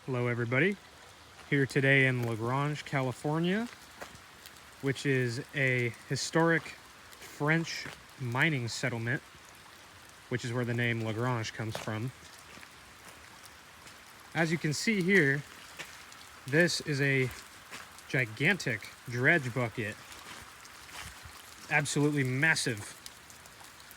Hello everybody, here today in Grange, California, which is a historic French mining settlement, which is where the name Grange comes from. As you can see here, this is a gigantic dredge bucket. Absolutely massive.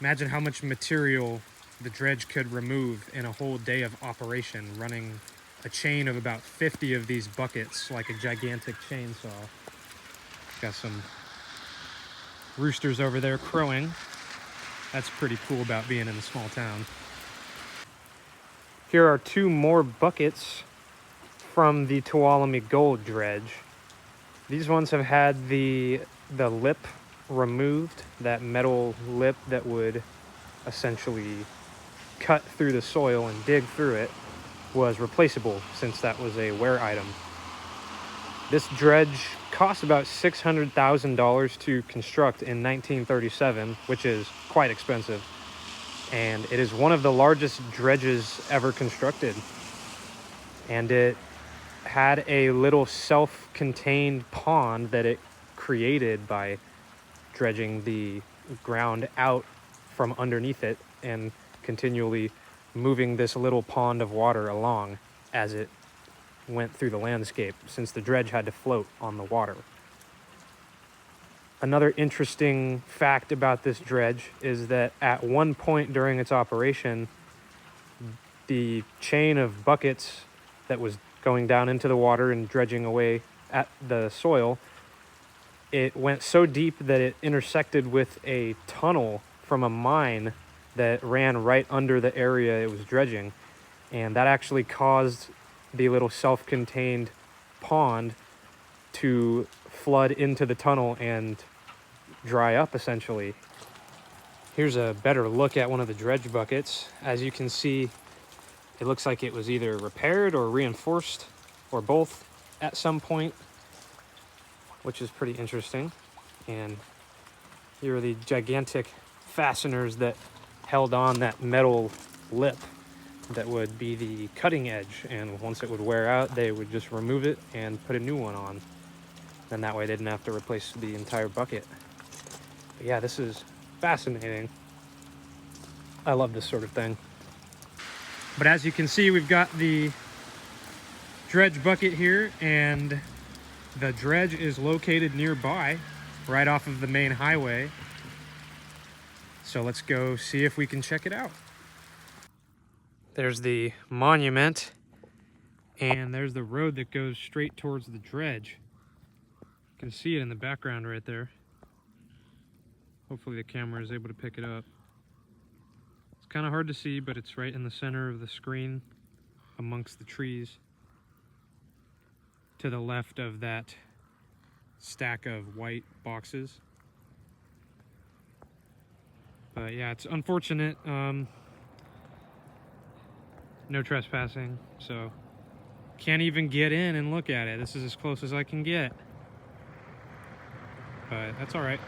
Imagine how much material the dredge could remove in a whole day of operation, running a chain of about 50 of these buckets like a gigantic chainsaw. Got some roosters over there crowing. That's pretty cool about being in a small town. Here are two more buckets from the Tuolumne Gold Dredge. These ones have had the lip removed, that metal lip that would essentially cut through the soil and dig through it was replaceable since that was a wear item. This dredge cost about $600,000 to construct in 1937, which is quite expensive. And it is one of the largest dredges ever constructed. And it had a little self-contained pond that it created by dredging the ground out from underneath it and continually moving this little pond of water along as it went through the landscape, since the dredge had to float on the water. Another interesting fact about this dredge is that at one point during its operation, the chain of buckets that was going down into the water and dredging away at the soil, it went so deep that it intersected with a tunnel from a mine that ran right under the area it was dredging. And that actually caused the little self-contained pond to flood into the tunnel and dry up, essentially. Here's a better look at one of the dredge buckets. As you can see, it looks like it was either repaired or reinforced or both at some point, which is pretty interesting. And here are the gigantic fasteners that held on that metal lip that would be the cutting edge, and once it would wear out, they would just remove it and put a new one on. And that way they didn't have to replace the entire bucket. But yeah, this is fascinating. I love this sort of thing. But as you can see, we've got the dredge bucket here, and the dredge is located nearby, right off of the main highway. So let's go see if we can check it out. There's the monument, and there's the road that goes straight towards the dredge. You can see it in the background right there. Hopefully the camera is able to pick it up. It's kind of hard to see, but it's right in the center of the screen amongst the trees to the left of that stack of white boxes. But yeah, it's unfortunate. No trespassing, so can't even get in and look at it. This is as close as I can get, but that's all right.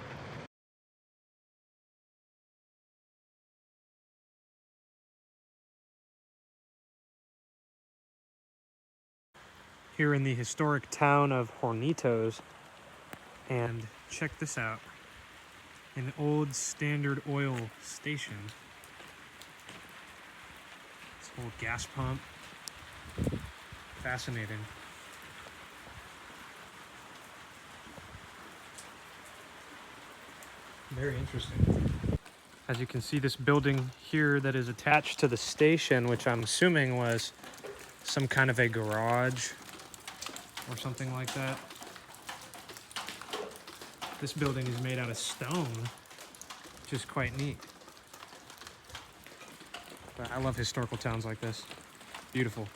Here in the historic town of Hornitos, and check this out, an old Standard Oil station. This old gas pump. Fascinating. Very interesting. As you can see, this building here that is attached to the station, which I'm assuming was some kind of a garage or something like that. This building is made out of stone, which is quite neat. But I love historical towns like this. Beautiful.